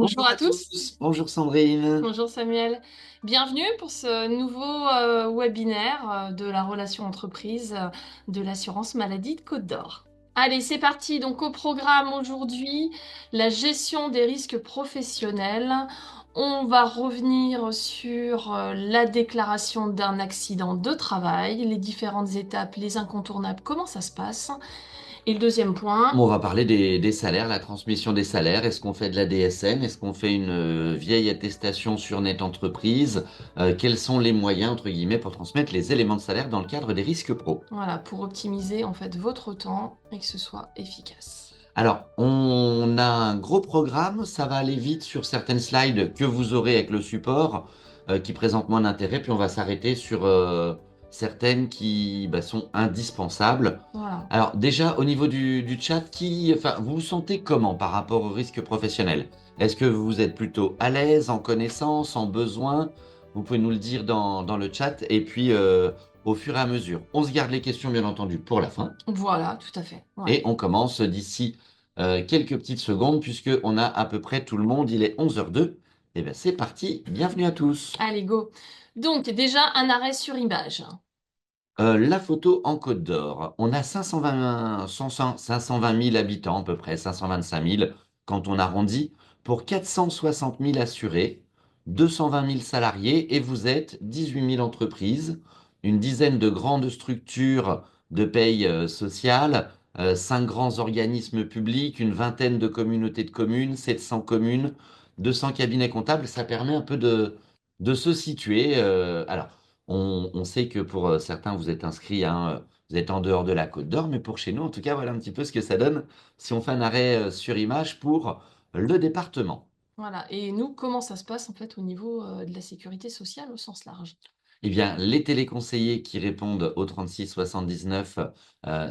Bonjour Bonjour à à tous, tous. Bonjour Sandrine. bonjour Samuel. Bienvenue pour ce nouveau webinaire de la relation entreprise de l'assurance maladie de Côte d'Or. Allez, c'est parti. Donc au programme aujourd'hui, la gestion des risques professionnels. On va revenir sur la déclaration d'un accident de travail, les différentes étapes, les incontournables, comment ça se passe. Et le deuxième point, Bon, on va parler des salaires, la transmission des salaires. Est-ce qu'on fait de la DSN? Est-ce qu'on fait une vieille attestation sur Net Entreprise? Quels sont les moyens, entre guillemets, pour transmettre les éléments de salaire dans le cadre des risques pro? voilà, pour optimiser en fait votre temps et que ce soit efficace. Alors, on a un gros programme, ça va aller vite sur certaines slides que vous aurez avec le support qui présentent moins d'intérêt, puis on va s'arrêter sur certaines qui sont indispensables. Voilà. Alors déjà, au niveau du chat, enfin, vous vous sentez comment par rapport au risque professionnel? Est-ce que vous êtes plutôt à l'aise, en connaissance, en besoin? Vous pouvez nous le dire dans le chat, et puis au fur et à mesure, on se garde les questions, bien entendu, pour la fin. Voilà, tout à fait. Ouais. Et on commence d'ici quelques petites secondes, puisque on a à peu près tout le monde. Il est 11h02. Et bien c'est parti, bienvenue à tous. Allez, go. Donc, déjà, un arrêt sur image. La photo en Côte d'Or. On a 520 000 habitants, à peu près 525 000 quand on arrondit, pour 460 000 assurés, 220 000 salariés, et vous êtes 18 000 entreprises, une dizaine de grandes structures de paye sociale, 5 grands organismes publics, une vingtaine de communautés de communes, 700 communes, 200 cabinets comptables. Ça permet un peu de se situer. Alors, on sait que pour certains, vous êtes inscrits, hein, vous êtes en dehors de la Côte d'Or, mais pour chez nous, en tout cas, voilà un petit peu ce que ça donne si on fait un arrêt sur image pour le département. Voilà. Et nous, comment ça se passe en fait au niveau de la sécurité sociale au sens large? Eh bien, les téléconseillers qui répondent au 36 79,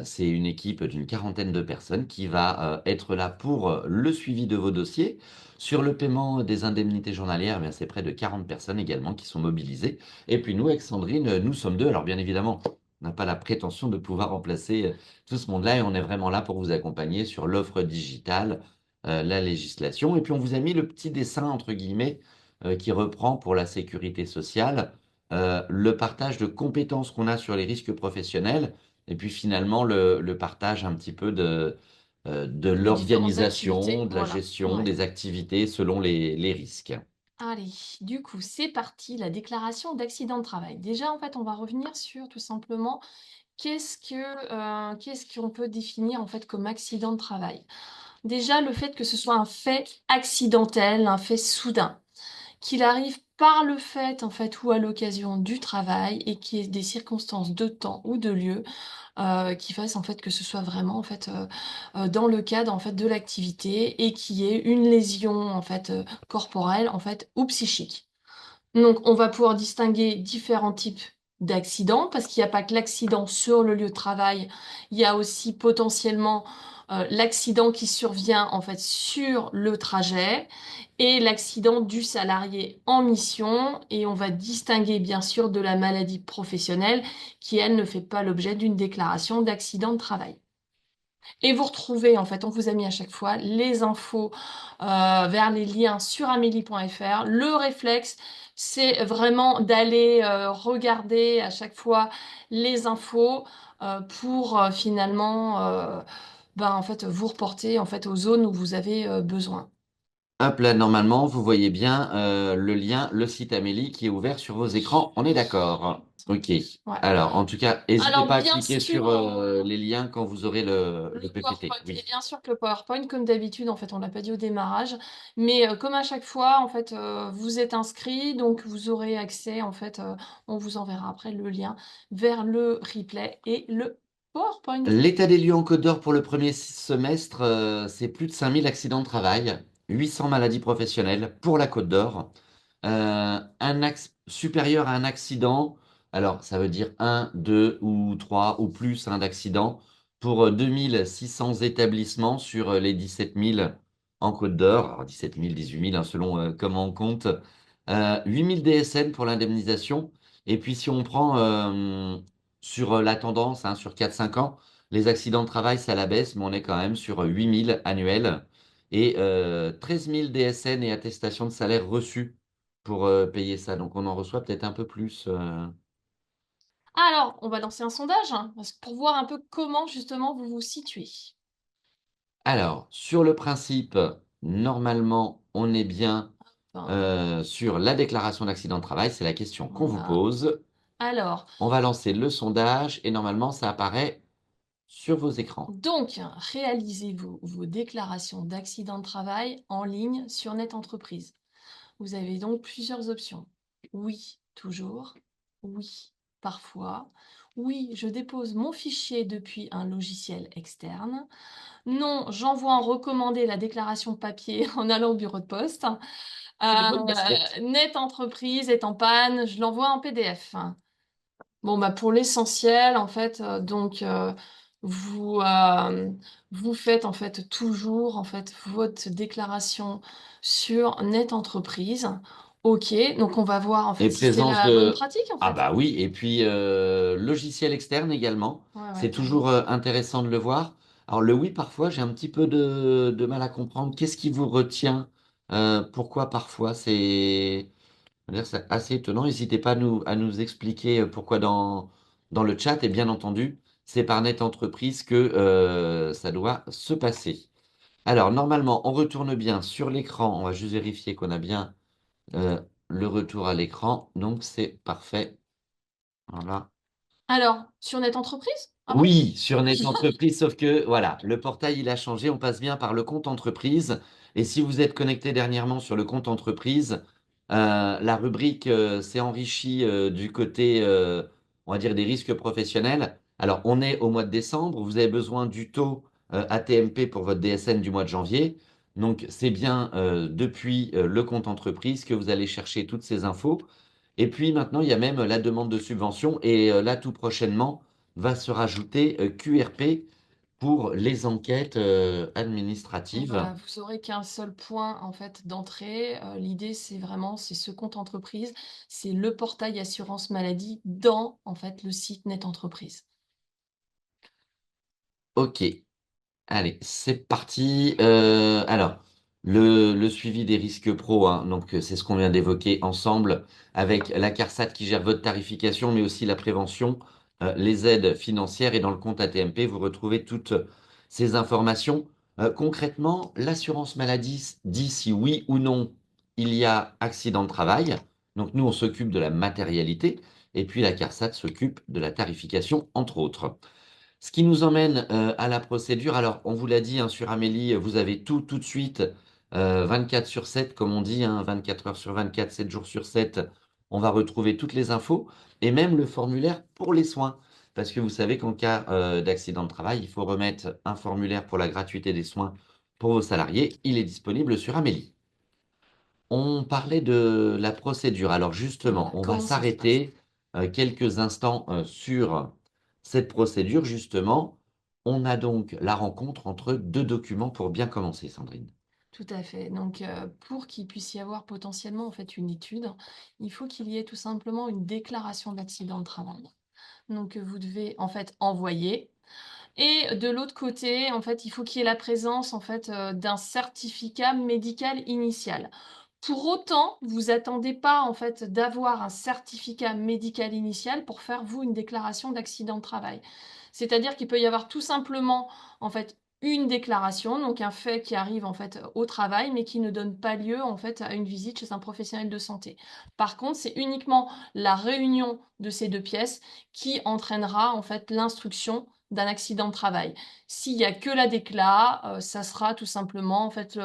c'est une équipe d'une quarantaine de personnes qui va être là pour le suivi de vos dossiers. Sur le paiement des indemnités journalières, eh bien, c'est près de 40 personnes également qui sont mobilisées. Et puis nous, avec Sandrine, nous sommes deux. Alors bien évidemment, on n'a pas la prétention de pouvoir remplacer tout ce monde-là et on est vraiment là pour vous accompagner sur l'offre digitale, la législation. Et puis on vous a mis le petit dessin, entre guillemets, qui reprend pour la sécurité sociale le partage de compétences qu'on a sur les risques professionnels, et puis finalement le partage un petit peu de Des différentes l'organisation, activités. de la Voilà. gestion Ouais. des activités selon les risques. Allez, du coup, c'est parti, la déclaration d'accident de travail. Déjà, en fait, on va revenir sur tout simplement qu'est-ce qu'on peut définir en fait comme accident de travail. Déjà, le fait que ce soit un fait accidentel, un fait soudain, qu'il arrive par le fait en fait ou à l'occasion du travail et qu'il y ait des circonstances de temps ou de lieu qui fassent en fait que ce soit vraiment en fait dans le cadre en fait de l'activité et qu'il y ait une lésion en fait corporelle en fait ou psychique. Donc, on va pouvoir distinguer différents types d'accidents, parce qu'il n'y a pas que l'accident sur le lieu de travail, il y a aussi potentiellement l'accident qui survient en fait sur le trajet et l'accident du salarié en mission. Et on va distinguer bien sûr de la maladie professionnelle qui, elle, ne fait pas l'objet d'une déclaration d'accident de travail. Et vous retrouvez, en fait, on vous a mis à chaque fois les infos vers les liens sur amélie.fr. Le réflexe, c'est vraiment d'aller regarder à chaque fois les infos pour finalement en fait, vous reporter en fait, aux zones où vous avez besoin. Hop là, normalement, vous voyez bien le lien, le site Amélie qui est ouvert sur vos écrans. On est d'accord. Ok. Ouais. Alors, en tout cas, n'hésitez Alors, pas à bien cliquer sûr, sur les liens quand vous aurez le le PPT. PowerPoint. Et Oui. bien sûr que le PowerPoint, comme d'habitude, en fait, on l'a pas dit au démarrage, mais comme à chaque fois, en fait, vous êtes inscrit, donc vous aurez accès, en fait, on vous enverra après le lien vers le replay et le PowerPoint. L'état des lieux en Côte d'Or pour le premier semestre, c'est plus de 5 000 accidents de travail, 800 maladies professionnelles pour la Côte d'Or. Un axe supérieur à un accident, alors ça veut dire un, deux ou trois ou plus d'accidents pour 2600 établissements sur les 17 000 en Côte d'Or. Alors 17 000, 18 000, hein, selon comment on compte. 8 000 DSN pour l'indemnisation. Et puis si on prend sur la tendance, hein, sur 4 5 ans, les accidents de travail, c'est à la baisse, mais on est quand même sur 8 000 annuels. et 13 000 DSN et attestations de salaire reçues pour payer ça. Donc on en reçoit peut-être un peu plus. Alors, on va lancer un sondage, hein, pour voir un peu comment justement vous vous situez. Alors, sur le principe, normalement, on est bien Enfin, sur la déclaration d'accident de travail. C'est la question qu'on vous voilà. pose. Alors, On va lancer le sondage et normalement, ça apparaît sur vos écrans. donc, réalisez vos déclarations d'accident de travail en ligne sur Net Entreprise. Vous avez donc plusieurs options. Oui, toujours. Oui, parfois. Oui, je dépose mon fichier depuis un logiciel externe. Non, j'envoie en recommandé la déclaration papier en allant au bureau de poste. C'est les bonnes baskets. Net Entreprise est en panne, je l'envoie en PDF. Bon, bah, pour l'essentiel, en fait, vous, vous faites en fait toujours en fait votre déclaration sur Net Entreprise. Ok, donc on va voir en Et fait si c'est présence la bonne de... pratique en Ah fait. bah oui, et puis logiciel externe également. Ouais, ouais, C'est carrément. toujours intéressant de le voir. Alors le oui, parfois, j'ai un petit peu de mal à comprendre. Qu'est-ce qui vous retient? Pourquoi parfois? C'est assez étonnant. N'hésitez pas à nous expliquer pourquoi dans le chat. Et bien entendu, c'est par Net Entreprise que ça doit se passer. Alors normalement, on retourne bien sur l'écran. On va juste vérifier qu'on a bien euh, le retour à l'écran. Donc c'est parfait. Voilà. Alors, sur Net Entreprise? Ah bon? Oui, sur Net Entreprise, sauf que voilà, le portail il a changé, on passe bien par le compte entreprise. Et si vous êtes connecté dernièrement sur le compte entreprise, la rubrique s'est enrichie du côté, on va dire, des risques professionnels. Alors, on est au mois de décembre, vous avez besoin du taux ATMP pour votre DSN du mois de janvier. Donc, c'est bien depuis le compte entreprise que vous allez chercher toutes ces infos. Et puis maintenant, il y a même la demande de subvention. Et là, tout prochainement, va se rajouter QRP pour les enquêtes administratives. Voilà, vous aurez qu'un seul point en fait d'entrée. L'idée, c'est vraiment, c'est ce compte entreprise, c'est le portail assurance maladie dans en fait le site Net Entreprise. Ok, allez, c'est parti. Alors, le suivi des risques pro, hein, donc c'est ce qu'on vient d'évoquer ensemble avec la CARSAT qui gère votre tarification, mais aussi la prévention, les aides financières et dans le compte ATMP, vous retrouvez toutes ces informations. Concrètement, l'assurance maladie dit si oui ou non il y a accident de travail. Donc nous, on s'occupe de la matérialité et puis la CARSAT s'occupe de la tarification, entre autres. Ce qui nous emmène à la procédure. Alors, on vous l'a dit, hein, sur Amélie, vous avez tout de suite, 24 sur 7, comme on dit, hein, 24 heures sur 24, 7 jours sur 7. On va retrouver toutes les infos et même le formulaire pour les soins. Parce que vous savez qu'en cas d'accident de travail, il faut remettre un formulaire pour la gratuité des soins pour vos salariés. Il est disponible sur Amélie. On parlait de la procédure. Alors justement, Voilà, on va comment ça se passe? s'arrêter quelques instants sur cette procédure. Justement, on a donc la rencontre entre deux documents pour bien commencer, Sandrine. Tout à fait. Donc, pour qu'il puisse y avoir potentiellement en fait une étude, il faut qu'il y ait tout simplement une déclaration d'accident de travail. Donc, vous devez en fait envoyer. Et de l'autre côté, en fait, il faut qu'il y ait la présence en fait d'un certificat médical initial. Pour autant, vous attendez pas en fait d'avoir un certificat médical initial pour faire vous une déclaration d'accident de travail. C'est-à-dire qu'il peut y avoir tout simplement en fait une déclaration, donc un fait qui arrive en fait au travail, mais qui ne donne pas lieu en fait à une visite chez un professionnel de santé. Par contre, c'est uniquement la réunion de ces deux pièces qui entraînera en fait l'instruction d'un accident de travail. S'il y a que la décla, ça sera tout simplement en fait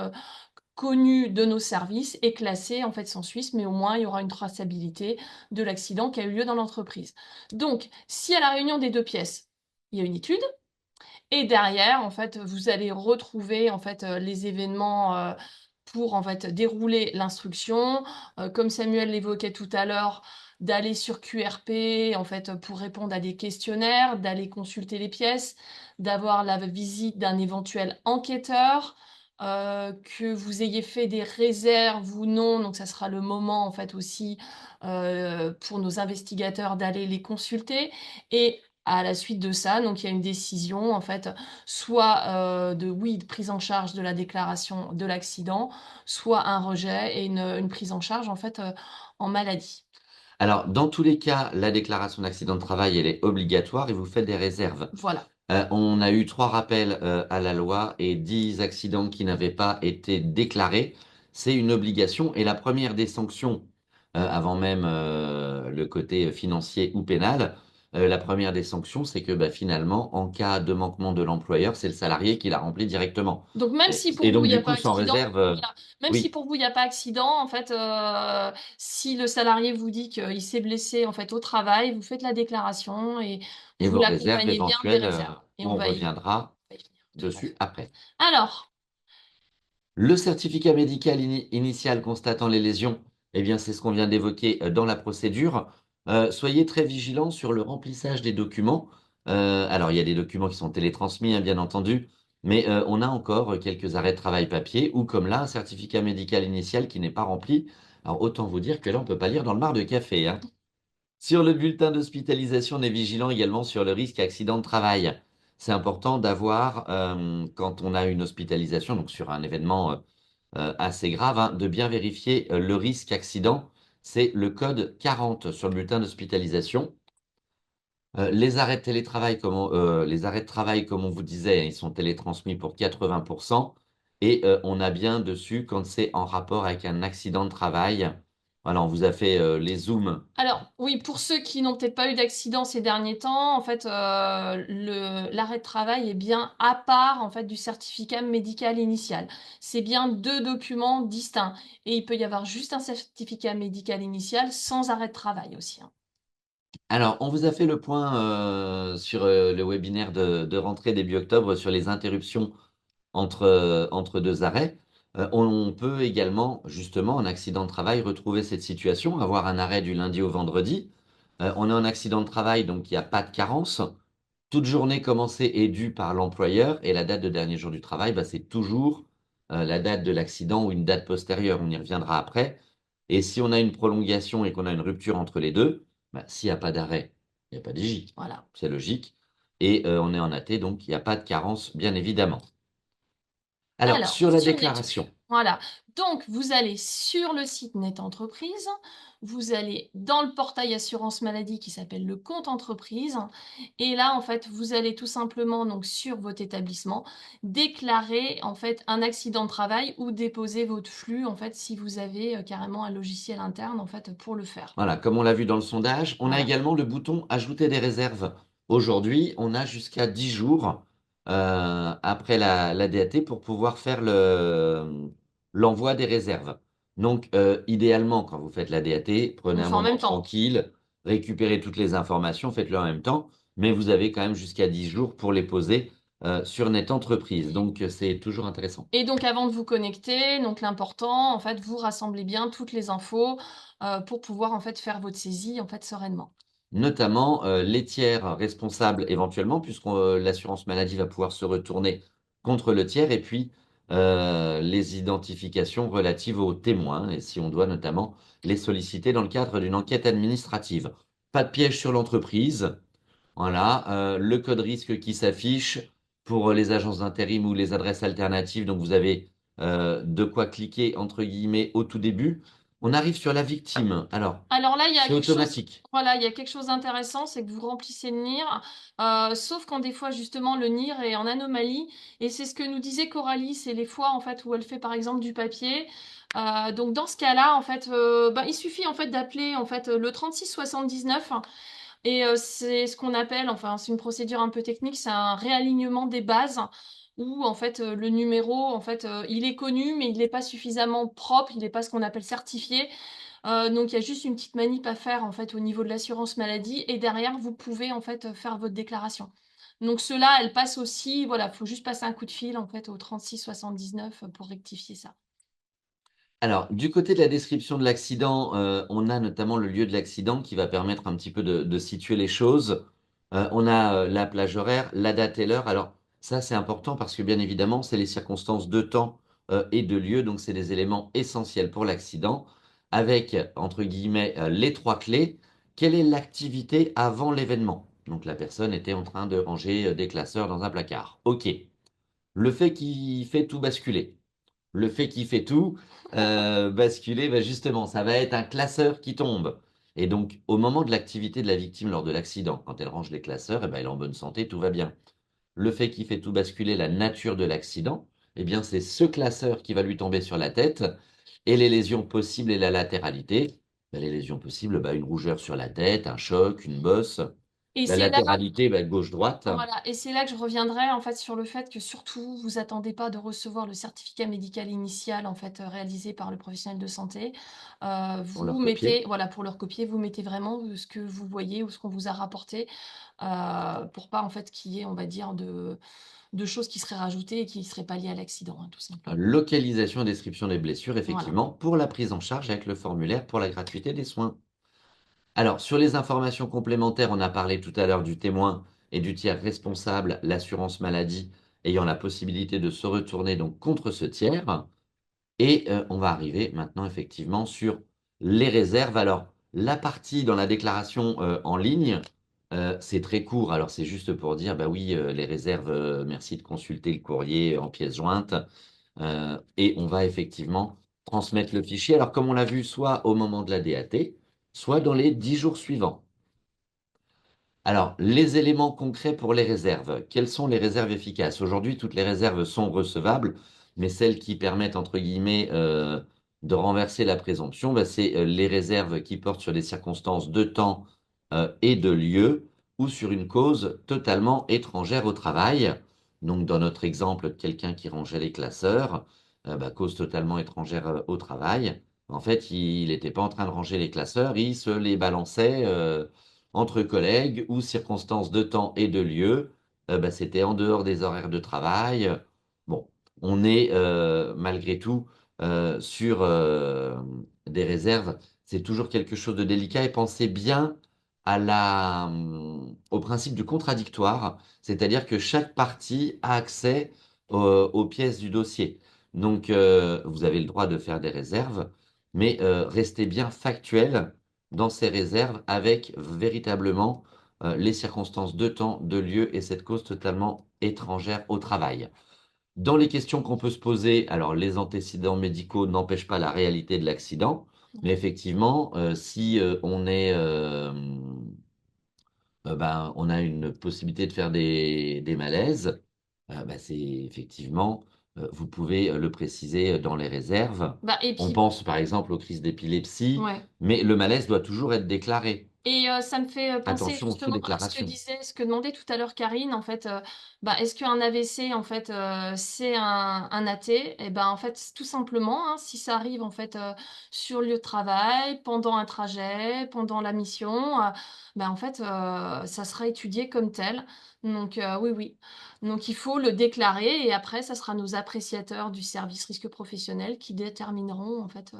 connu de nos services et classé en fait sans Suisse, mais au moins il y aura une traçabilité de l'accident qui a eu lieu dans l'entreprise. Donc, si à la réunion des deux pièces, il y a une étude, et derrière, en fait, vous allez retrouver en fait les événements pour en fait dérouler l'instruction. Comme Samuel l'évoquait tout à l'heure, d'aller sur QRP en fait pour répondre à des questionnaires, d'aller consulter les pièces, d'avoir la visite d'un éventuel enquêteur. Que vous ayez fait des réserves ou non, donc ça sera le moment en fait aussi pour nos investigateurs d'aller les consulter. Et À la suite de ça, donc il y a une décision, en fait, soit oui, de prise en charge de la déclaration de l'accident, soit un rejet et une prise en charge, en fait, en maladie. Alors, dans tous les cas, la déclaration d'accident de travail, elle est obligatoire et vous faites des réserves. Voilà. On a eu 3 rappels à la loi et 10 accidents qui n'avaient pas été déclarés. C'est une obligation. Et la première des sanctions, avant même le côté financier ou pénal, la première des sanctions, c'est que bah, finalement, en cas de manquement de l'employeur, c'est le salarié qui l'a rempli directement. Donc même Et, si pour et vous donc, il n'y a du pas coup, sans accident, réserve, voilà. Même si oui, pour vous il n'y a pas accident, en fait, si le salarié vous dit qu'il s'est blessé en fait au travail, vous faites la déclaration et et vous vos réserves l'accompagnez bien des éventuelles, réserves. Et on reviendra va y venir, tout à dessus fait. après. Alors, Le certificat médical initial constatant les lésions, eh bien, c'est ce qu'on vient d'évoquer dans la procédure. Soyez très vigilants sur le remplissage des documents. Alors, il y a des documents qui sont télétransmis, hein, bien entendu, mais on a encore quelques arrêts de travail papier ou, comme là, un certificat médical initial qui n'est pas rempli. Alors, autant vous dire que là, on ne peut pas lire dans le mar de café, hein. Sur le bulletin d'hospitalisation, on est vigilant également sur le risque accident de travail. C'est important d'avoir, quand on a une hospitalisation, donc sur un événement assez grave, hein, de bien vérifier le risque accident. C'est le code 40 sur le bulletin d'hospitalisation. Les arrêts de télétravail, les arrêts de travail, comme on vous disait, ils sont télétransmis pour 80%. Et on a bien dessus quand c'est en rapport avec un accident de travail. Voilà, on vous a fait les zooms. alors oui, pour ceux qui n'ont peut-être pas eu d'accident ces derniers temps, en fait, l'arrêt de travail est bien à part en fait du certificat médical initial. C'est bien deux documents distincts. Et il peut y avoir juste un certificat médical initial sans arrêt de travail aussi, hein. Alors, on vous a fait le point sur le webinaire de rentrée début octobre sur les interruptions entre deux arrêts. On peut également, justement, en accident de travail, retrouver cette situation, avoir un arrêt du lundi au vendredi. On est en accident de travail, donc il n'y a pas de carence. Toute journée commencée est due par l'employeur et la date de dernier jour du travail, bah, c'est toujours la date de l'accident ou une date postérieure. On y reviendra après. Et si on a une prolongation et qu'on a une rupture entre les deux, bah, s'il n'y a pas d'arrêt, il n'y a pas d'IJ. Voilà. C'est logique. Et on est en AT, donc il n'y a pas de carence, bien évidemment. Alors, Alors, sur la sur Netuc. déclaration. Voilà. Donc, vous allez sur le site Net Entreprise, vous allez dans le portail assurance maladie qui s'appelle le compte entreprise, et là, en fait, vous allez tout simplement, donc, sur votre établissement, déclarer, en fait, un accident de travail ou déposer votre flux, en fait, si vous avez carrément un logiciel interne, en fait, pour le faire. Voilà, comme on l'a vu dans le sondage, on a Voilà. également le bouton Ajouter des réserves. Aujourd'hui, on a jusqu'à 10 jours après la DAT pour pouvoir faire l'envoi des réserves. Donc, idéalement, quand vous faites la DAT, On prenez le un fait en moment même temps. tranquille, récupérez toutes les informations, faites-le en même temps, mais vous avez quand même jusqu'à 10 jours pour les poser sur Net Entreprise. Donc, c'est toujours intéressant. Et donc, avant de vous connecter, donc l'important, en fait, vous rassemblez bien toutes les infos pour pouvoir, en fait, faire votre saisie, en fait, sereinement. Notamment les tiers responsables éventuellement, puisque l'assurance maladie va pouvoir se retourner contre le tiers, et puis les identifications relatives aux témoins, et si on doit notamment les solliciter dans le cadre d'une enquête administrative. Pas de piège sur l'entreprise. Voilà, le code risque qui s'affiche pour les agences d'intérim ou les adresses alternatives. Donc vous avez de quoi cliquer entre guillemets au tout début. On arrive sur la victime. Alors, Alors là, il y a c'est quelque chose, automatique. voilà, il y a quelque chose d'intéressant, c'est que vous remplissez le NIR, sauf quand des fois, justement, le NIR est en anomalie. Et c'est ce que nous disait Coralie, c'est les fois, en fait, où elle fait, par exemple, du papier. Donc, dans ce cas-là, en fait, ben, il suffit, en fait, d'appeler, en fait, le 36 79. Et c'est ce qu'on appelle, enfin, c'est une procédure un peu technique, c'est un réalignement des bases où en fait le numéro, en fait, il est connu, mais il n'est pas suffisamment propre, il n'est pas ce qu'on appelle certifié. Donc il y a juste une petite manip à faire en fait au niveau de l'assurance maladie et derrière vous pouvez en fait faire votre déclaration. Donc cela, elle passe aussi, voilà, faut juste passer un coup de fil en fait au 36 79 pour rectifier ça. Alors, du côté de la description de l'accident, on a notamment le lieu de l'accident qui va permettre un petit peu de situer les choses. On a la plage horaire, la date et l'heure. Alors, ça, c'est important parce que bien évidemment, c'est les circonstances de temps et de lieu. Donc, c'est des éléments essentiels pour l'accident. Avec, entre guillemets, les 3 clés. Quelle est l'activité avant l'événement? Donc la personne était en train de ranger des classeurs dans un placard. OK. Le fait qu'il fait tout basculer. Le fait qu'il fait tout basculer, bah justement, ça va être un classeur qui tombe. Et donc, au moment de l'activité de la victime lors de l'accident, quand elle range les classeurs, eh ben, elle est en bonne santé, tout va bien. Le fait qui fait tout basculer, la nature de l'accident, eh bien, c'est ce classeur qui va lui tomber sur la tête et les lésions possibles et la latéralité. Ben, les lésions possibles, bah, une rougeur sur la tête, un choc, une bosse. Et La c'est là latéralité, bah, gauche-droite. Voilà, et c'est là que je reviendrai en fait sur le fait que surtout vous attendez pas de recevoir le certificat médical initial en fait, réalisé par le professionnel de santé. Pour Vous leur copier. mettez voilà pour le recopier, vous mettez vraiment, ce que vous voyez ou ce qu'on vous a rapporté, pour pas en fait qu'il y ait on va dire de choses qui seraient rajoutées et qui ne seraient pas liées à l'accident, hein, tout simplement. Localisation et description des blessures, Voilà. effectivement, pour la prise en charge avec le formulaire pour la gratuité des soins. Alors, sur les informations complémentaires, on a parlé tout à l'heure du témoin et du tiers responsable, l'assurance maladie ayant la possibilité de se retourner donc contre ce tiers. Et on va arriver maintenant effectivement sur les réserves. Alors, la partie dans la déclaration en ligne, c'est très court. Alors, c'est juste pour dire, bah oui, les réserves, merci de consulter le courrier en pièce jointe. Et on va effectivement transmettre le fichier. Alors, comme on l'a vu, soit au moment de la DAT, soit dans les 10 jours suivants. Alors, les éléments concrets pour les réserves. Quelles sont les réserves efficaces? Aujourd'hui, toutes les réserves sont recevables, mais celles qui permettent, entre guillemets, de renverser la présomption, bah, c'est les réserves qui portent sur des circonstances de temps et de lieu ou sur une cause totalement étrangère au travail. Donc, dans notre exemple, quelqu'un qui rangeait les classeurs, bah, cause totalement étrangère au travail. En fait, il n'était pas en train de ranger les classeurs, il se les balançait entre collègues ou circonstances de temps et de lieu. Bah, c'était en dehors des horaires de travail. Bon, on est malgré tout sur des réserves. C'est toujours quelque chose de délicat et pensez bien au principe du contradictoire, c'est-à-dire que chaque partie a accès aux pièces du dossier. Donc, vous avez le droit de faire des réserves, mais restez bien factuel dans ces réserves avec véritablement les circonstances de temps, de lieu et cette cause totalement étrangère au travail. Dans les questions qu'on peut se poser, alors les antécédents médicaux n'empêchent pas la réalité de l'accident, mais effectivement, si ben, on a une possibilité de faire des malaises, ben, c'est effectivement, vous pouvez le préciser dans les réserves. Bah et On puis pense par exemple aux crises d'épilepsie, ouais. mais le malaise doit toujours être déclaré. Et ça me fait, penser Attention aux justement à sous-déclarations. ce que demandait tout à l'heure Karine en fait, bah, est-ce qu'un AVC en fait, c'est un AT? Et ben, en fait, tout simplement, hein, si ça arrive en fait, sur le lieu de travail, pendant un trajet, pendant la mission, bah, en fait, ça sera étudié comme tel. Donc oui, oui. Donc il faut le déclarer et après ça sera nos appréciateurs du service risque professionnel qui détermineront en fait,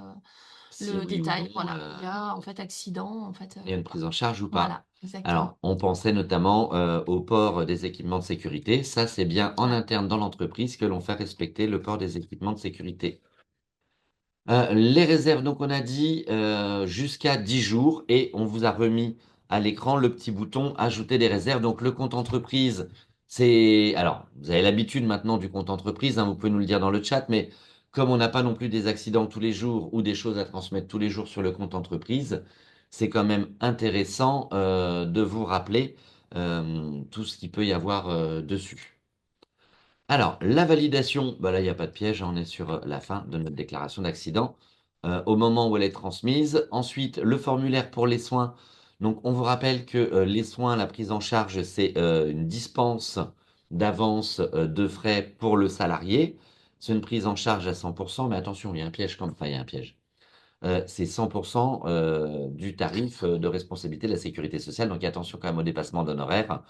Si le oui ou détail. non, Voilà, il y a en fait accident en fait, il y a une prise en charge ou pas. voilà, exactement. Alors, on pensait notamment au port des équipements de sécurité. Ça, c'est bien en Ouais, interne dans l'entreprise que l'on fait respecter le port des équipements de sécurité. Les réserves, donc on a dit jusqu'à 10 jours et on vous a remis à l'écran le petit bouton ajouter des réserves. Donc le compte entreprise, c'est... Alors, vous avez l'habitude maintenant du compte entreprise, hein, vous pouvez nous le dire dans le chat, mais comme on n'a pas non plus des accidents tous les jours ou des choses à transmettre tous les jours sur le compte entreprise, c'est quand même intéressant de vous rappeler tout ce qu'il peut y avoir dessus. Alors, la validation, bah là, il n'y a pas de piège, hein, on est sur la fin de notre déclaration d'accident au moment où elle est transmise. Ensuite, le formulaire pour les soins. Donc, on vous rappelle que les soins, la prise en charge, c'est une dispense d'avance de frais pour le salarié. C'est une prise en charge à 100%, mais attention, il y a un piège enfin, il y a un piège. C'est 100% du tarif de responsabilité de la sécurité sociale, donc attention quand même au dépassement d'honoraires.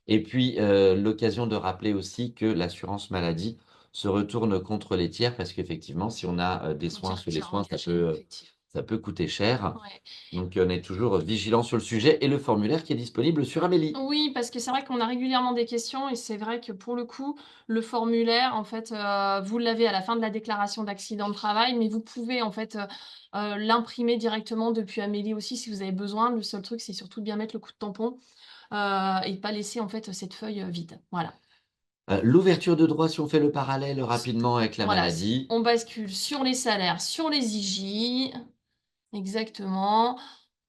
Et puis, l'occasion de rappeler aussi que l'assurance maladie se retourne contre les tiers parce qu'effectivement, si on a des soins sous les tiers soins, engagé, effectivement. ça peut coûter cher. Ouais. Donc, on est toujours vigilant sur le sujet et le formulaire qui est disponible sur Amélie. Oui, parce que c'est vrai qu'on a régulièrement des questions et c'est vrai que pour le coup, le formulaire, en fait, vous l'avez à la fin de la déclaration d'accident de travail, mais vous pouvez en fait l'imprimer directement depuis Amélie aussi si vous avez besoin. Le seul truc, c'est surtout de bien mettre le coup de tampon. et pas laisser en fait cette feuille vide. Voilà. L'ouverture de droit, si on fait le parallèle rapidement avec la Voilà, maladie. on bascule sur les salaires, sur les IJ. Exactement.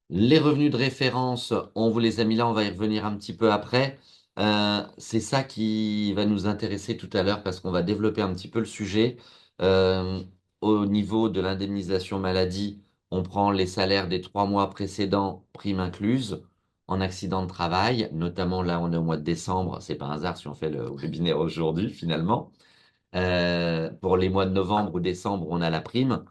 Les revenus de référence, on vous les a mis là, on va y revenir un petit peu après. C'est ça qui va nous intéresser tout à l'heure parce qu'on va développer un petit peu le sujet. Euh, Au niveau de l'indemnisation maladie, on prend les salaires des 3 mois précédents, primes incluses, en accident de travail. Notamment là, on est au mois de décembre. C'est pas un hasard si on fait le webinaire aujourd'hui, finalement. Pour les mois de novembre ou décembre, on a la prime.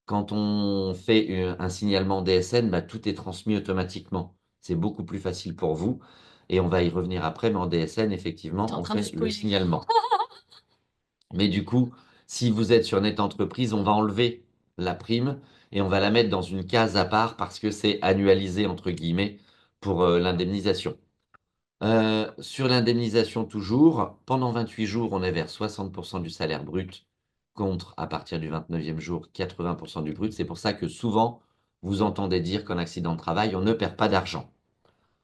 Quand on fait un signalement DSN, bah, tout est transmis automatiquement. C'est beaucoup plus facile pour vous. Et on va y revenir après, mais en DSN, T'es effectivement, en on train de fait le spoiler. signalement. Mais du coup, si vous êtes sur Net Entreprise, on va enlever la prime et on va la mettre dans une case à part parce que c'est annualisé, entre guillemets, pour l'indemnisation. Sur l'indemnisation toujours, pendant 28 jours, on est vers 60% du salaire brut, contre à partir du 29e jour 80% du brut. C'est pour ça que souvent, vous entendez dire qu'en accident de travail, on ne perd pas d'argent.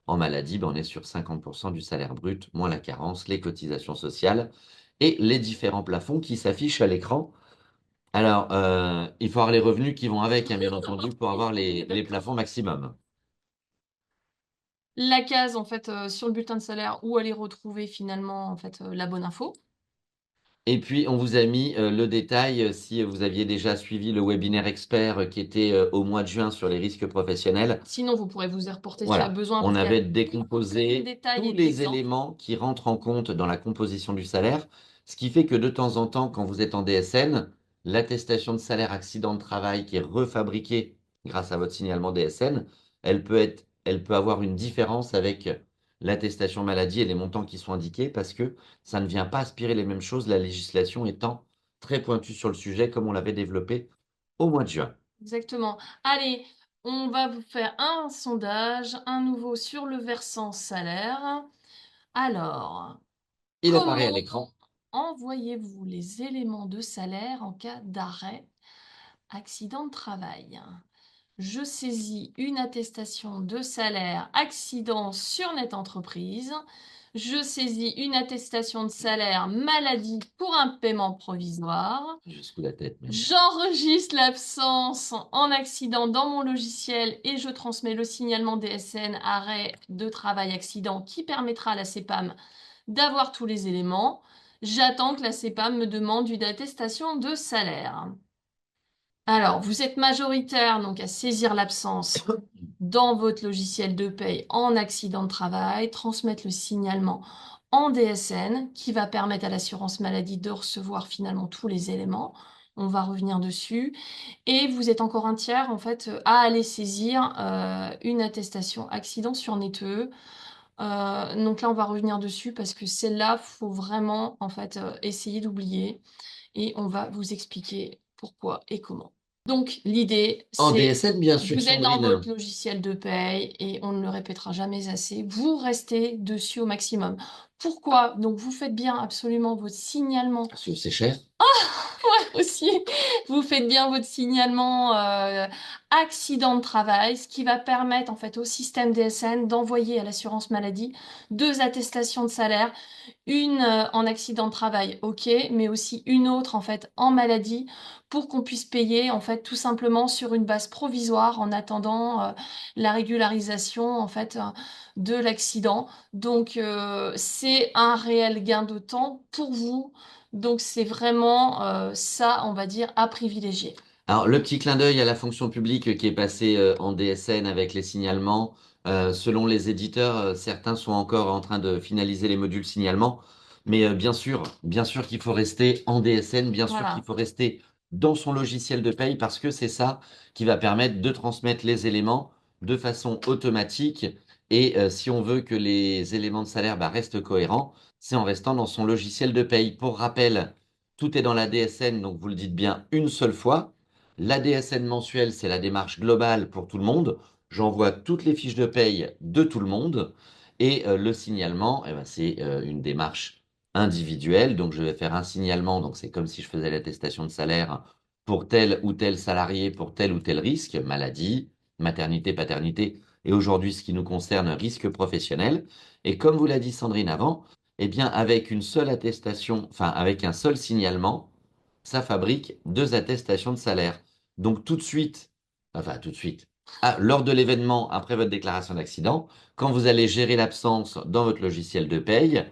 En maladie, ben, on est sur 50% du salaire brut, moins la carence, les cotisations sociales et les différents plafonds qui s'affichent à l'écran. Alors, il faut avoir les revenus qui vont avec, hein, bien entendu, pour avoir On est les d'accord. plafonds maximum. La case en fait sur le bulletin de salaire où aller retrouver finalement en fait la bonne info. Et puis, on vous a mis le détail, si vous aviez déjà suivi le webinaire expert qui était au mois de juin sur les risques professionnels. Sinon, vous pourrez vous y reporter s'il y a Voilà, besoin on parce qu'il y a avait plein de décomposé détails tous et les d'exemples. éléments qui rentrent en compte dans la composition du salaire, ce qui fait que de temps en temps, quand vous êtes en DSN, l'attestation de salaire accident de travail qui est refabriquée grâce à votre signalement DSN, elle peut avoir une différence avec l'attestation maladie et les montants qui sont indiqués parce que ça ne vient pas aspirer les mêmes choses, la législation étant très pointue sur le sujet comme on l'avait développé au mois de juin. Exactement. Allez, on va vous faire un sondage, un nouveau sur le versant salaire. Alors, Il apparaît à comment l'écran. envoyez-vous les éléments de salaire en cas d'arrêt, accident de travail? Je saisis une attestation de salaire accident sur Net Entreprise. Je saisis une attestation de salaire maladie pour un paiement provisoire. Je secoue la tête, mais oui. J'enregistre l'absence en accident dans mon logiciel et je transmets le signalement DSN arrêt de travail accident qui permettra à la CEPAM d'avoir tous les éléments. J'attends que la CEPAM me demande une attestation de salaire. Alors, vous êtes majoritaire donc à saisir l'absence dans votre logiciel de paye en accident de travail, transmettre le signalement en DSN qui va permettre à l'assurance maladie de recevoir finalement tous les éléments. On va revenir dessus. Et vous êtes encore un tiers en fait à aller saisir une attestation accident sur Neteux. Donc là, on va revenir dessus parce que celle-là, faut vraiment en fait essayer d'oublier et on va vous expliquer pourquoi et comment. Donc, l'idée, En c'est DSN, bien sûr, vous êtes dans Sandrine. votre logiciel de paye et on ne le répétera jamais assez. Vous restez dessus au maximum. Pourquoi? Donc, vous faites bien absolument votre signalement Parce que c'est cher. aussi. Vous faites bien votre signalement accident de travail, ce qui va permettre en fait au système DSN d'envoyer à l'assurance maladie deux attestations de salaire, une en accident de travail, ok, mais aussi une autre en fait en maladie pour qu'on puisse payer en fait tout simplement sur une base provisoire en attendant la régularisation en fait de l'accident. Donc c'est un réel gain de temps pour vous. Donc c'est vraiment ça, on va dire, à privilégier. Alors, le petit clin d'œil à la fonction publique qui est passé en DSN avec les signalements. Selon les éditeurs, certains sont encore en train de finaliser les modules signalement. Mais bien sûr qu'il faut rester en DSN, bien sûr qu'il Voilà. faut rester dans son logiciel de paye parce que c'est ça qui va permettre de transmettre les éléments de façon automatique. Et si on veut que les éléments de salaire bah, restent cohérents, c'est en restant dans son logiciel de paye. Pour rappel, tout est dans la DSN, donc vous le dites bien une seule fois. L'ADSN mensuel, c'est la démarche globale pour tout le monde. J'envoie toutes les fiches de paye de tout le monde. Et le signalement, eh ben, c'est une démarche individuelle. Donc, je vais faire un signalement. Donc, c'est comme si je faisais l'attestation de salaire pour tel ou tel salarié, pour tel ou tel risque, maladie, maternité, paternité. et aujourd'hui, ce qui nous concerne, risque professionnel. Et comme vous l'a dit Sandrine avant, eh bien, avec une seule attestation, enfin, avec un seul signalement, ça fabrique deux attestations de salaire. Donc, tout de suite, enfin, tout de suite, lors de l'événement, après votre déclaration d'accident, quand vous allez gérer l'absence dans votre logiciel de paye,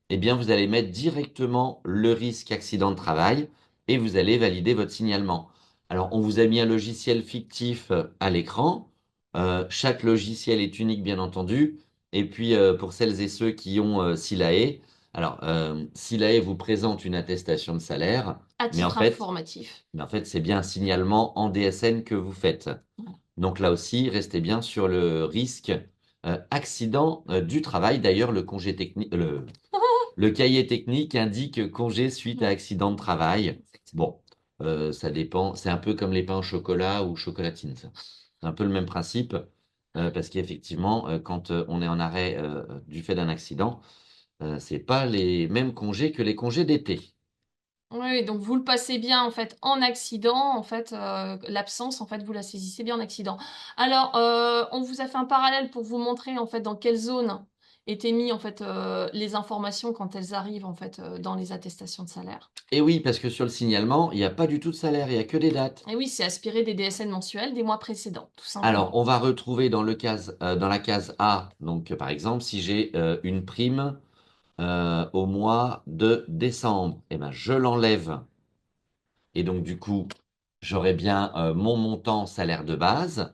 eh bien, vous allez mettre directement le risque accident de travail et vous allez valider votre signalement. Alors, on vous a mis un logiciel fictif à l'écran. Chaque logiciel est unique, bien entendu. Et puis, pour celles et ceux qui ont Silae, alors, Silae vous présente une attestation de salaire, À mais en titre fait, informatif. c'est bien un signalement en DSN que vous faites. Donc là aussi, restez bien sur le risque accident du travail. D'ailleurs, le congé technique, le cahier technique indique congé suite à accident de travail. Bon, ça dépend. C'est un peu comme les pains au chocolat ou chocolatine, ça. C'est un peu le même principe, parce qu'effectivement, quand on est en arrêt du fait d'un accident, c'est pas les mêmes congés que les congés d'été. Oui, donc vous le passez bien en fait en accident, en fait l'absence en fait vous la saisissez bien en accident. Alors on vous a fait un parallèle pour vous montrer en fait dans quelle zone étaient mis en fait les informations quand elles arrivent en fait dans les attestations de salaire. Et oui, parce que sur le signalement, il n'y a pas du tout de salaire, il n'y a que des dates. Et oui, c'est aspiré des DSN mensuels des mois précédents, tout Alors, simplement. on va retrouver dans la case A, donc par exemple, si j'ai une prime au mois de décembre, eh ben, je l'enlève. Et donc, du coup, j'aurai bien mon montant salaire de base.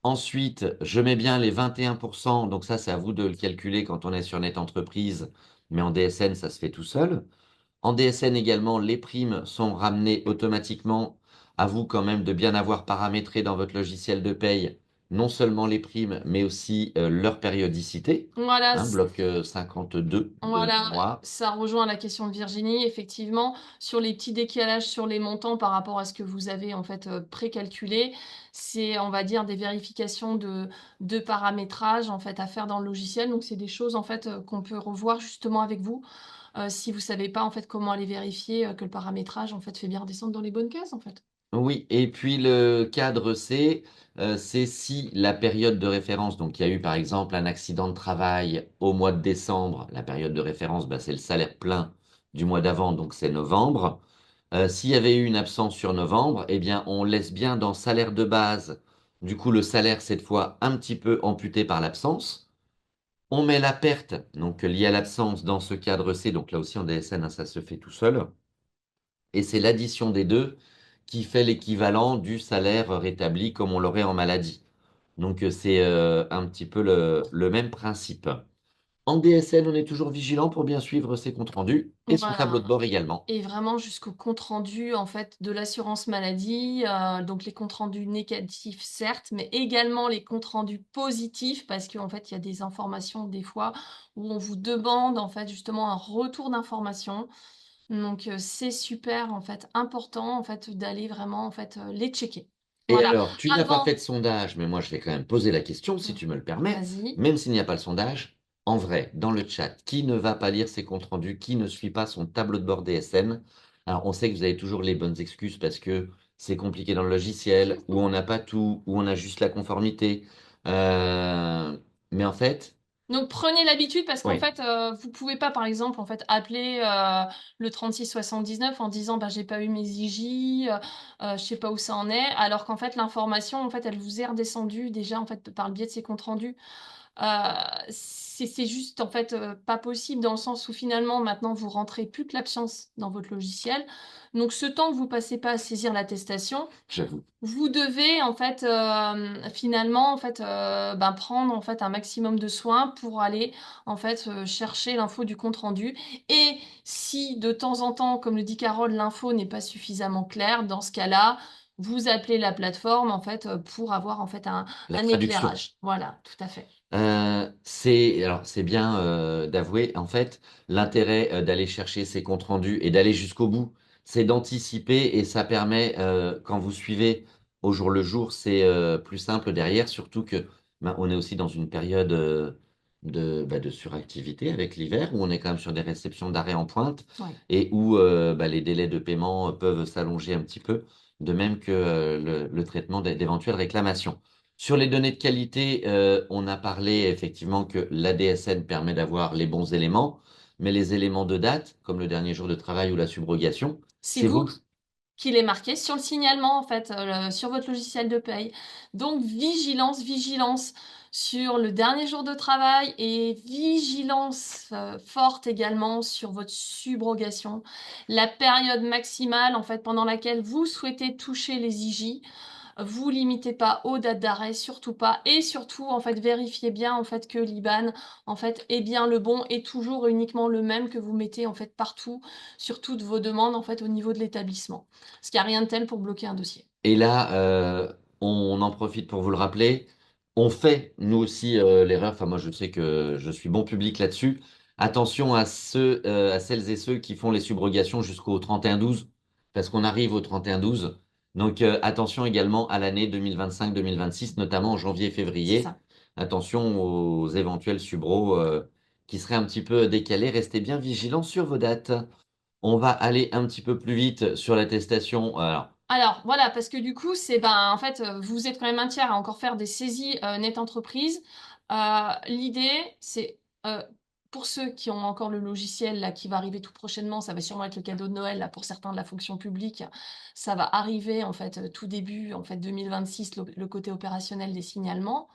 Ensuite, je mets bien les 21%. Donc ça, c'est à vous de le calculer quand on est sur Net Entreprise. Mais en DSN, ça se fait tout seul. En DSN également, les primes sont ramenées automatiquement. À vous quand même de bien avoir paramétré dans votre logiciel de paye non seulement les primes, mais aussi leur périodicité. Voilà, Hein, bloc 52 de voilà, mémoire. ça rejoint la question de Virginie, effectivement, sur les petits décalages sur les montants par rapport à ce que vous avez en fait précalculé, c'est, on va dire, des vérifications de paramétrage en fait à faire dans le logiciel. Donc c'est des choses en fait qu'on peut revoir justement avec vous si vous savez pas en fait comment aller vérifier que le paramétrage en fait fait bien redescendre dans les bonnes cases en fait. Oui, et puis le cadre C, c'est si la période de référence, donc il y a eu par exemple un accident de travail au mois de décembre, la période de référence, bah, c'est le salaire plein du mois d'avant, donc c'est novembre. S'il y avait eu une absence sur novembre, eh bien on laisse bien dans salaire de base, du coup le salaire cette fois un petit peu amputé par l'absence. On met la perte, donc liée à l'absence dans ce cadre C, donc là aussi en DSN, hein, ça se fait tout seul. Et c'est l'addition des deux qui fait l'équivalent du salaire rétabli comme on l'aurait en maladie. Donc c'est un petit peu le même principe. En DSN, on est toujours vigilant pour bien suivre ses comptes rendus et son tableau de Voilà. bord également. Et vraiment jusqu'au compte rendu en fait de l'assurance maladie, donc les comptes rendus négatifs certes, mais également les comptes rendus positifs parce qu'en fait il y a des informations des fois où on vous demande en fait justement un retour d'informations. Donc c'est super en fait important en fait d'aller vraiment en fait les checker. Et Voilà. alors, tu n'as pas fait Avant, de sondage, mais moi je vais quand même poser la question, si tu me le permets, vas-y. même s'il n'y a pas le sondage, en vrai, dans le chat, qui ne va pas lire ses comptes rendus, qui ne suit pas son tableau de bord DSN? Alors, on sait que vous avez toujours les bonnes excuses parce que c'est compliqué dans le logiciel, ou on n'a pas tout, ou on a juste la conformité. Euh, mais en fait, Donc prenez l'habitude parce qu'en oui, fait vous pouvez pas par exemple en fait appeler le 36 79 en disant bah j'ai pas eu mes IJ, je sais pas où ça en est alors qu'en fait l'information en fait elle vous est redescendue déjà en fait par le biais de ces comptes rendus. C'est juste en fait pas possible dans le sens où finalement maintenant vous rentrez plus que l'absence dans votre logiciel. Donc ce temps que vous passez pas à saisir l'attestation, j'avoue. vous devez en fait finalement en fait ben, prendre en fait un maximum de soins pour aller en fait chercher l'info du compte rendu. Et si de temps en temps, comme le dit Carole, l'info n'est pas suffisamment claire, dans ce cas-là, vous appelez la plateforme en fait pour avoir en fait La un traduction. éclairage. Voilà, tout à fait. C'est bien d'avouer en fait l'intérêt d'aller chercher ces comptes rendus et d'aller jusqu'au bout, c'est d'anticiper et ça permet quand vous suivez au jour le jour, c'est plus simple derrière, surtout que ben, on est aussi dans une période de suractivité avec l'hiver où on est quand même sur des réceptions d'arrêt en pointe Ouais. et où les délais de paiement peuvent s'allonger un petit peu, de même que le traitement d'éventuelles réclamations. Sur les données de qualité, on a parlé effectivement que l'ADSN permet d'avoir les bons éléments, mais les éléments de date, comme le dernier jour de travail ou la subrogation, C'est c'est vous. vous qu'il est marqué sur le signalement, en fait, sur votre logiciel de paye. Donc, vigilance, vigilance sur le dernier jour de travail et vigilance forte également sur votre subrogation. La période maximale, en fait, pendant laquelle vous souhaitez toucher les IJ. Vous limitez pas aux dates d'arrêt, surtout pas. Et surtout, en fait, vérifiez bien, en fait, que l'IBAN, en fait, est bien le bon et toujours uniquement le même que vous mettez, en fait, partout, sur toutes vos demandes, en fait, au niveau de l'établissement. Parce qu'il n'y a rien de tel pour bloquer un dossier. Et là, on en profite pour vous le rappeler. On fait, nous aussi, l'erreur. Enfin, moi, je sais que je suis bon public là-dessus. Attention à à celles et ceux qui font les subrogations jusqu'au 31-12, parce qu'on arrive au 31-12. Donc, attention également à l'année 2025-2026, notamment en janvier et C'est février. ça. Attention aux éventuels subros, qui seraient un petit peu décalés. Restez bien vigilants sur vos dates. On va aller un petit peu plus vite sur l'attestation. Alors, Alors voilà, parce que du coup, c'est ben en fait, vous êtes quand même un tiers à encore faire des saisies net entreprise. L'idée, c'est pour ceux qui ont encore le logiciel là qui va arriver tout prochainement, ça va sûrement être le cadeau de Noël là pour certains de la fonction publique. Ça va arriver en fait tout début en fait 2026 le côté opérationnel des signalements.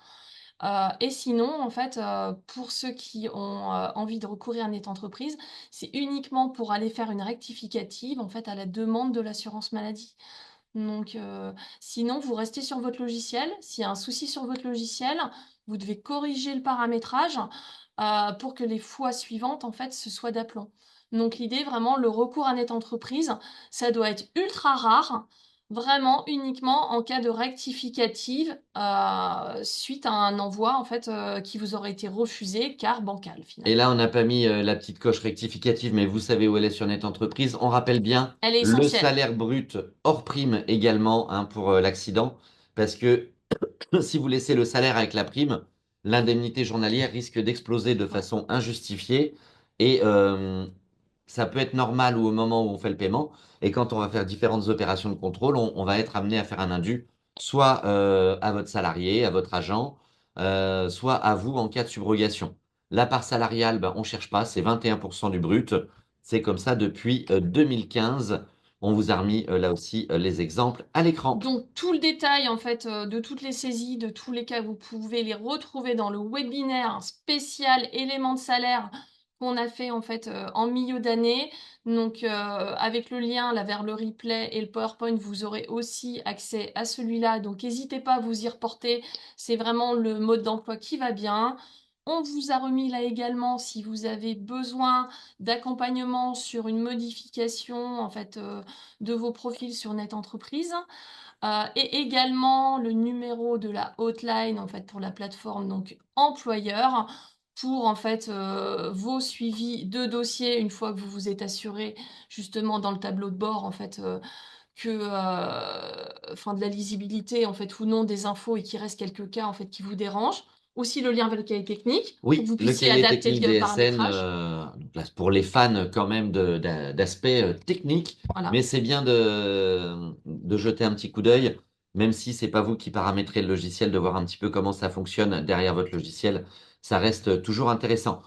Et sinon, en fait, pour ceux qui ont envie de recourir à Net Entreprise, c'est uniquement pour aller faire une rectificative en fait à la demande de l'assurance maladie. Donc, sinon, vous restez sur votre logiciel. S'il y a un souci sur votre logiciel, vous devez corriger le paramétrage pour que les fois suivantes, en fait, ce soit d'aplomb. Donc, l'idée, vraiment, le recours à Net Entreprise, ça doit être ultra rare, vraiment uniquement en cas de rectificative suite à un envoi, en fait, qui vous aurait été refusé car bancal, et finalement. là, on n'a pas mis la petite coche rectificative, mais vous savez où elle est sur Net Entreprise. On rappelle bien Elle est le essentielle. salaire brut hors prime également, hein, pour l'accident, parce que si vous laissez le salaire avec la prime, l'indemnité journalière risque d'exploser de Ouais. façon injustifiée et ça peut être normal ou au moment où on fait le paiement. Et quand on va faire différentes opérations de contrôle, on va être amené à faire un indu, soit à votre salarié, à votre agent, soit à vous en cas de subrogation. La part salariale, ben, on ne cherche pas, c'est 21% du brut. C'est comme ça depuis 2015. On vous a remis là aussi les exemples à l'écran. Donc tout le détail en fait de toutes les saisies, de tous les cas, vous pouvez les retrouver dans le webinaire spécial éléments de salaire qu'on a fait en fait en milieu d'année. Donc avec le lien là vers le replay et le PowerPoint, vous aurez aussi accès à celui-là. Donc n'hésitez pas à vous y reporter. C'est vraiment le mode d'emploi qui va bien. On vous a remis là également si vous avez besoin d'accompagnement sur une modification en fait de vos profils sur Net Entreprise. Et également le numéro de la hotline en fait pour la plateforme donc employeur pour en fait vos suivis de dossiers une fois que vous vous êtes assuré justement dans le tableau de bord en fait que enfin de la lisibilité en fait ou non des infos et qu'il reste quelques cas en fait qui vous dérangent. Aussi le lien avec le cahier technique pour que Oui, vous le puissiez cahier adapter technique le DSN, paramétrage. donc là, c'est pour les fans quand même d'aspects techniques, Voilà. mais c'est bien de jeter un petit coup d'œil, même si c'est pas vous qui paramétrez le logiciel, de voir un petit peu comment ça fonctionne derrière votre logiciel, ça reste toujours intéressant.